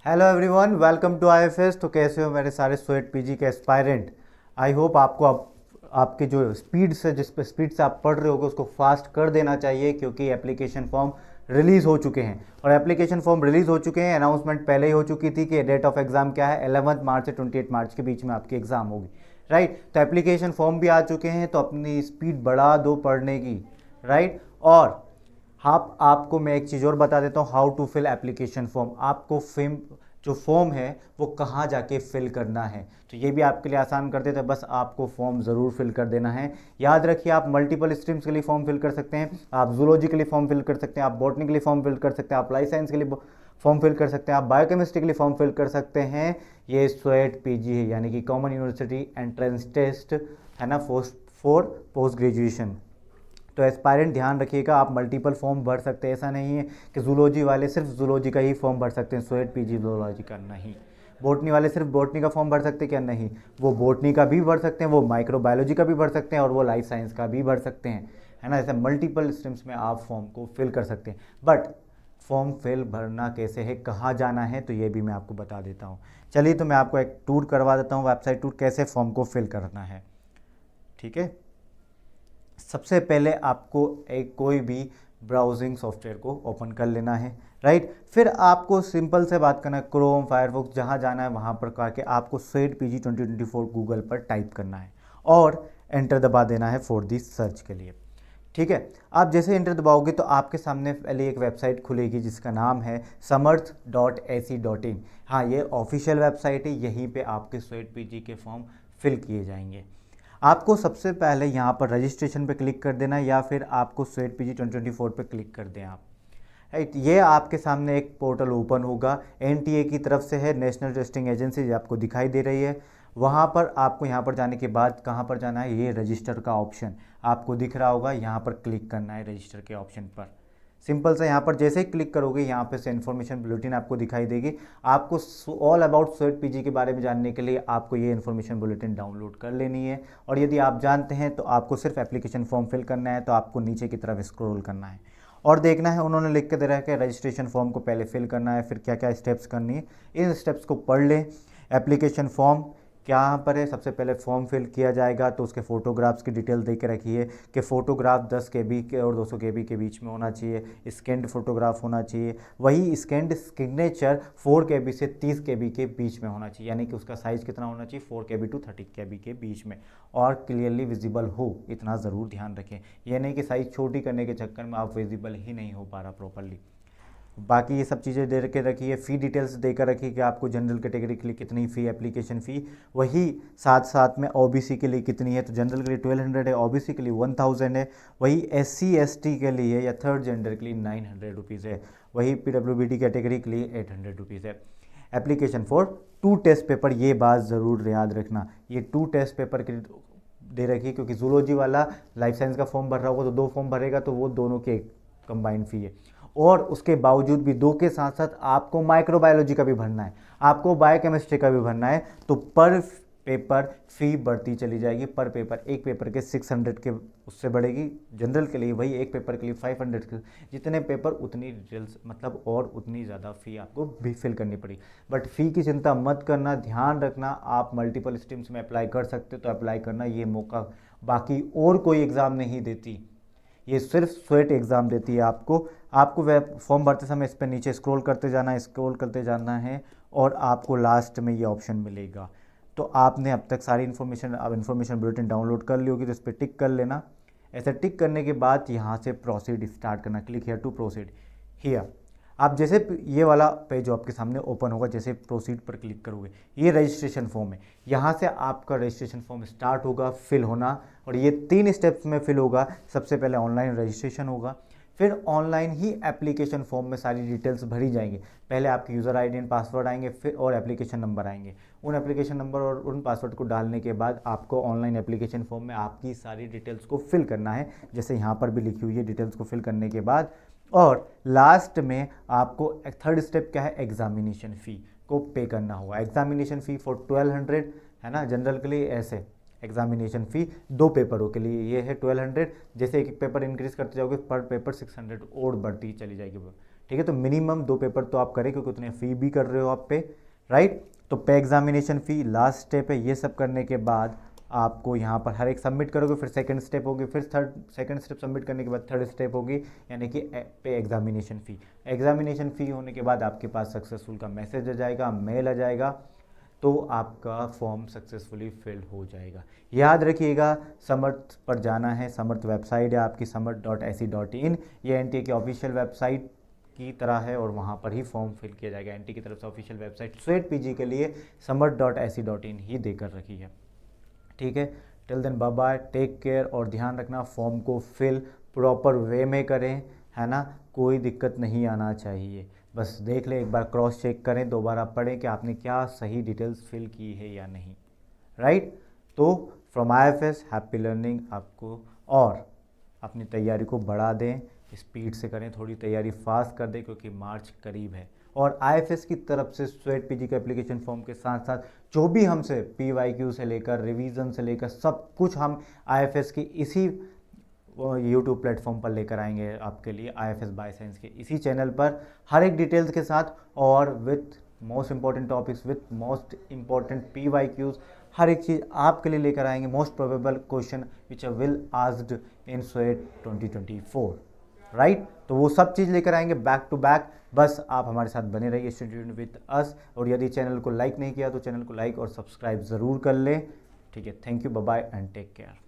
Hello everyone, welcome to IFS. तो कैसे हो मेरे सारे स्वेट पीजी के एस्पायरेंट। आई होप आपको आपके जो स्पीड से जिस स्पीड से आप पढ़ रहे होगे उसको फास्ट कर देना चाहिए, क्योंकि एप्लीकेशन फॉर्म रिलीज़ हो चुके हैं। और एप्लीकेशन फॉर्म रिलीज़ हो चुके हैं, अनाउंसमेंट पहले ही हो चुकी थी कि डेट ऑफ एग्ज़ाम क्या है, 11 मार्च से 28 मार्च के बीच में आपकी एग्ज़ाम होगी। राइट, तो एप्लीकेशन फॉर्म भी आ चुके हैं, तो अपनी स्पीड बढ़ा दो पढ़ने की। राइट, और हाँ, आपको मैं एक चीज़ और बता देता हूँ, how to fill application form. आपको फिम जो फॉर्म है वो कहाँ जाके फिल करना है, तो ये भी आपके लिए आसान कर देते हैं। बस आपको फॉर्म ज़रूर फिल कर देना है। याद रखिए, आप मल्टीपल स्ट्रीम्स के लिए फॉर्म फिल कर सकते हैं, आप जूलॉजी के लिए फॉर्म फिल कर सकते हैं, आप बॉटनी के लिए फॉर्म फिल कर सकते हैं, आप लाइफ साइंस के लिए फॉर्म फिल कर सकते हैं, आप बायोकेमिस्ट्री के लिए फॉर्म फिल कर सकते हैं। ये स्वेट पीजी है, यानी कि कॉमन यूनिवर्सिटी एंट्रेंस टेस्ट है ना, फॉर पोस्ट ग्रेजुएशन। तो एस्पायरेंट ध्यान रखिएगा, आप मल्टीपल फॉर्म भर सकते हैं। ऐसा नहीं है कि जूलॉजी वाले सिर्फ जूलॉजी का ही फॉर्म भर सकते हैं, स्वेट पीजी जूलॉजी का नहीं। बोटनी वाले सिर्फ बोटनी का फॉर्म भर सकते हैं क्या? नहीं, वो बोटनी का भी भर सकते हैं, वो माइक्रोबायोलॉजी का भी भर सकते हैं, और वो लाइफ साइंस का भी भर सकते हैं, है ना। ऐसे मल्टीपल स्ट्रीम्स में आप फॉर्म को फिल कर सकते हैं। बट फॉर्म फिल भरना कैसे है, कहाँ जाना है, तो ये भी मैं आपको बता देता हूँ। चलिए, तो मैं आपको एक टूर करवा देता हूँ, वेबसाइट टूर, कैसे फॉर्म को फिल करना है। ठीक है, सबसे पहले आपको एक कोई भी ब्राउजिंग सॉफ्टवेयर को ओपन कर लेना है। राइट, फिर आपको सिंपल से बात करना है, क्रोम, फायरफॉक्स, जहाँ जाना है वहाँ पर करके आपको स्वेट पीजी 2024 गूगल पर टाइप करना है और एंटर दबा देना है फॉर दी सर्च के लिए। ठीक है, आप जैसे एंटर दबाओगे तो आपके सामने पहले एक वेबसाइट खुलेगी जिसका नाम है समर्थ.ac.in। हाँ, ये ऑफिशियल वेबसाइट है, यहीं पे आपके स्वेट पीजी के फॉर्म फिल किए जाएंगे। आपको सबसे पहले यहाँ पर रजिस्ट्रेशन पे क्लिक कर देना, या फिर आपको स्वेट पीजी 2024 पे क्लिक कर दें आप। राइट, ये आपके सामने एक पोर्टल ओपन होगा, एनटीए की तरफ से है, नेशनल टेस्टिंग एजेंसी, जो आपको दिखाई दे रही है। वहाँ पर आपको यहाँ पर जाने के बाद कहाँ पर जाना है, ये रजिस्टर का ऑप्शन आपको दिख रहा होगा, यहाँ पर क्लिक करना है रजिस्टर के ऑप्शन पर। सिंपल सा यहाँ पर जैसे ही क्लिक करोगे, यहाँ पे से इन्फॉर्मेशन बुलेटिन आपको दिखाई देगी। आपको ऑल अबाउट स्वेट पीजी के बारे में जानने के लिए आपको ये इन्फॉर्मेशन बुलेटिन डाउनलोड कर लेनी है। और यदि आप जानते हैं तो आपको सिर्फ एप्लीकेशन फॉर्म फिल करना है, तो आपको नीचे की तरफ स्क्रॉल करना है और देखना है, उन्होंने लिख के दे रहा है कि रजिस्ट्रेशन फॉर्म को पहले फिल करना है, फिर क्या क्या स्टेप्स करनी है। इन स्टेप्स को पढ़ लें। एप्लीकेशन फॉर्म क्या पर है, सबसे पहले फॉर्म फिल किया जाएगा तो उसके फ़ोटोग्राफ्स की डिटेल दे के रखिए कि फ़ोटोग्राफ 10 KB के और 200 KB के बीच में होना चाहिए, स्कैन्ड फोटोग्राफ होना चाहिए। वही स्कैन्ड सिग्नेचर 4 KB से 30 KB के बीच में होना चाहिए, यानी कि उसका साइज़ कितना होना चाहिए, 4 KB to 30 KB के बीच में, और क्लियरली विजिबल हो, इतना ज़रूर ध्यान रखें। यह नहीं कि साइज़ छोटी करने के चक्कर में आप विजिबल ही नहीं हो पा रहा प्रॉपरली। बाकी ये सब चीज़ें दे के रखिए, फ़ी डिटेल्स देकर रखिए कि आपको जनरल कैटेगरी के लिए कितनी फ़ी, एप्लीकेशन फ़ी, वही साथ साथ में ओबीसी के लिए कितनी है, तो जनरल के लिए 1200 है, ओबीसी के लिए 1000 है, वही एससी एसटी के लिए या थर्ड जेंडर के लिए 900 रुपीज़ है, वही पीडब्ल्यूबीडी कैटेगरी के लिए 800 रुपीज़ है। एप्लीकेशन फॉर 2 टेस्ट पेपर, ये बात ज़रूर याद रखना, ये 2 टेस्ट पेपर के दे रखिए, क्योंकि जूलॉजी वाला लाइफ साइंस का फॉर्म भर रहा होगा तो 2 फॉर्म भरेगा, तो वो दोनों के कंबाइंड फ़ी है। और उसके बावजूद भी 2 के साथ साथ आपको माइक्रोबायोलॉजी का भी भरना है, आपको बायोकेमिस्ट्री का भी भरना है, तो पर पेपर फ़ी बढ़ती चली जाएगी। पर पेपर, एक पेपर के 600 के उससे बढ़ेगी, जनरल के लिए वही एक पेपर के लिए 500 के, जितने पेपर उतनी डिटेल्स, मतलब और उतनी ज़्यादा फ़ी आपको भी फिल करनी पड़ी। बट फ़ी की चिंता मत करना, ध्यान रखना, आप मल्टीपल स्ट्रीम्स में अप्लाई कर सकते हो तो अप्लाई करना, ये मौका बाकी और कोई एग्ज़ाम नहीं देती, ये सिर्फ स्वेट एग्ज़ाम देती है आपको। आपको वेब फॉर्म भरते समय इस पर नीचे स्क्रॉल करते जाना है, स्क्रॉल करते जाना है, और आपको लास्ट में ये ऑप्शन मिलेगा। तो आपने अब तक सारी इन्फॉर्मेशन, अब इन्फॉर्मेशन बुलेटिन डाउनलोड कर ली होगी, तो इस पर टिक कर लेना। ऐसे टिक करने के बाद यहाँ से प्रोसीड स्टार्ट करना, click here to proceed here. आप जैसे ये वाला पेज जो आपके सामने ओपन होगा, जैसे प्रोसीड पर क्लिक करोगे, ये रजिस्ट्रेशन फॉर्म है, यहाँ से आपका रजिस्ट्रेशन फॉर्म स्टार्ट होगा फिल होना, और ये 3 स्टेप्स में फिल होगा। सबसे पहले ऑनलाइन रजिस्ट्रेशन होगा, फिर ऑनलाइन ही एप्लीकेशन फॉर्म में सारी डिटेल्स भरी जाएंगी। पहले आपके यूज़र आईडी एंड पासवर्ड आएंगे, फिर और एप्लीकेशन नंबर आएंगे। उन एप्लीकेशन नंबर और उन पासवर्ड को डालने के बाद आपको ऑनलाइन एप्लीकेशन फॉर्म में आपकी सारी डिटेल्स को फिल करना है, जैसे यहाँ पर भी लिखी हुई है। डिटेल्स को फिल करने के बाद और लास्ट में आपको थर्ड स्टेप क्या है, एग्जामिनेशन फ़ी को पे करना होगा। एग्जामिनेशन फ़ी फॉर 1200 है ना, जनरल के लिए ऐसे एग्जामिनेशन फ़ी 2 पेपरों के लिए ये है 1200। जैसे एक एक पेपर इंक्रीज करते जाओगे पर पेपर 600 और बढ़ती चली जाएगी। ठीक है। तो मिनिमम 2 पेपर तो आप करें क्योंकि उतने फ़ी भी कर रहे हो आप पे, राइट। तो पे एग्जामिनेशन फ़ी लास्ट स्टेप है। ये सब करने के बाद आपको यहाँ पर हर एक सबमिट करोगे, फिर सेकंड स्टेप होगी, फिर सेकंड स्टेप सबमिट करने के बाद थर्ड स्टेप होगी, यानी कि पे एग्जामिनेशन फ़ी। एग्जामिनेशन फ़ी होने के बाद आपके पास सक्सेसफुल का मैसेज आ जाएगा, मेल आ जाएगा, तो आपका फॉर्म सक्सेसफुली फिल्ड हो जाएगा। याद रखिएगा, समर्थ पर जाना है। समर्थ वेबसाइट है आपकी samarth.ac.in। ये एनटीए की ऑफिशियल वेबसाइट की तरह है और वहाँ पर ही फॉर्म फिल किया जाएगा। एनटीए की तरफ से ऑफिशियल वेबसाइट स्वेट पीजी के लिए samarth.ac.in ही देकर रखी है, ठीक है। Till then bye bye, take care, और ध्यान रखना फॉर्म को फिल प्रॉपर वे में करें, है ना, कोई दिक्कत नहीं आना चाहिए। बस देख लें एक बार, क्रॉस चेक करें, दोबारा पढ़ें कि आपने क्या सही डिटेल्स फिल की है या नहीं, राइट। तो फ्रॉम आईएफएस हैप्पी लर्निंग आपको, और अपनी तैयारी को बढ़ा दें, स्पीड से करें, थोड़ी तैयारी फास्ट कर दें क्योंकि मार्च करीब है। और आईएफएस की तरफ से स्वेट पीजी का एप्लीकेशन फॉर्म के साथ साथ जो भी हमसे पीवाईक्यू से लेकर रिवीजन से लेकर सब कुछ हम आईएफएस की इसी यूट्यूब प्लेटफॉर्म पर लेकर आएंगे आपके लिए, आईएफएस बाय साइंस के इसी चैनल पर, हर एक डिटेल्स के साथ और with most important topics, with most important PYQs, हर एक चीज़ आपके लिए लेकर आएंगे। Most probable question which will asked in स्वेट 2024, राइट। तो वो सब चीज़ लेकर आएंगे बैक टू बैक। बस आप हमारे साथ बने रहिए, स्टूडेंट विद अस। और यदि चैनल को लाइक नहीं किया तो चैनल को लाइक और सब्सक्राइब ज़रूर कर लें, ठीक है। Thank you, bye bye and take care.